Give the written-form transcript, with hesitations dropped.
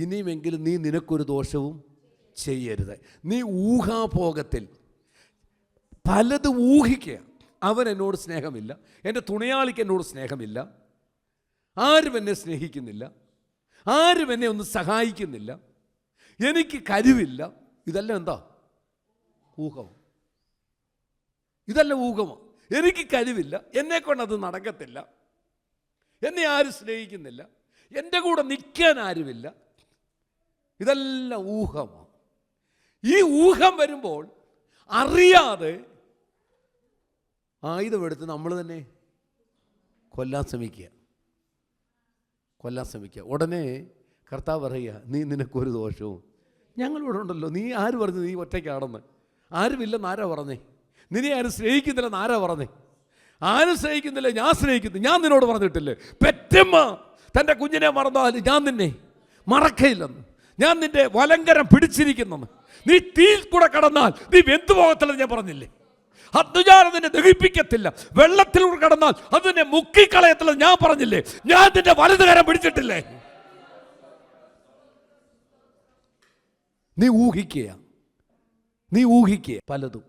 ഇനിയുമെങ്കിലും നീ നിനക്കൊരു ദോഷവും ചെയ്യരുത്. നീ ഊഹാഭോഗത്തിൽ പലതും ഊഹിക്കുക. അവൻ എന്നോട് സ്നേഹമില്ല, എൻ്റെ തുണയാളിക്ക് എന്നോട് സ്നേഹമില്ല, ആരും എന്നെ സ്നേഹിക്കുന്നില്ല, ആരും എന്നെ ഒന്ന് സഹായിക്കുന്നില്ല, എനിക്ക് കഴിവില്ല. ഇതെല്ലാം എന്താ? ഊഹം. ഇതെല്ലാം ഊഹമാണ്. എനിക്ക് കഴിവില്ല, എന്നെക്കൊണ്ടത് നടക്കത്തില്ല, എന്നെ ആരും സ്നേഹിക്കുന്നില്ല, എൻ്റെ കൂടെ നിൽക്കാൻ ആരുമില്ല. ഇതെല്ലാം ഊഹമാണ്. ഈ ഊഹം വരുമ്പോൾ അറിയാതെ ആയുധമെടുത്ത് നമ്മൾ തന്നെ കൊല്ലാൻ ശ്രമിക്കുക. ഉടനെ കർത്താവ് പറയുക, നീ നിനക്കൊരു ദോഷവും. ഞങ്ങളിവിടെ ഉണ്ടല്ലോ. നീ ആര് പറഞ്ഞു നീ ഒറ്റയ്ക്കാണെന്ന്? ആരുമില്ലെന്ന് ആരാ പറഞ്ഞേ? നിന്നെ ആരും സ്നേഹിക്കുന്നില്ലെന്ന് ആരാ പറഞ്ഞേ? ആരും സ്നേഹിക്കുന്നില്ല, ഞാൻ സ്നേഹിക്കുന്നു. ഞാൻ നിന്നോട് പറഞ്ഞിട്ടില്ലേ, പെറ്റമ്മ തൻ്റെ കുഞ്ഞിനെ മറന്നാലും ഞാൻ നിന്നെ മറക്കയില്ലെന്ന്, ഞാൻ നിന്റെ വലങ്കരം പിടിച്ചിരിക്കുന്നെന്ന്. നീ തീയിൽ കൂടെ കടന്നാൽ നീ വെന്തുപോകത്തില്ലെന്ന് ഞാൻ പറഞ്ഞില്ലേ? അഗ്നിജ്വാല നിന്നെ ദഹിപ്പിക്കത്തില്ല. വെള്ളത്തിൽ കടന്നാൽ അത് നിന്നെ മുക്കിക്കളയത്തില്ലെന്ന് ഞാൻ പറഞ്ഞില്ലേ? ഞാൻ നിന്റെ വലതുകരം പിടിച്ചിട്ടില്ലേ? നീ ഊഹിക്കുക പലതും.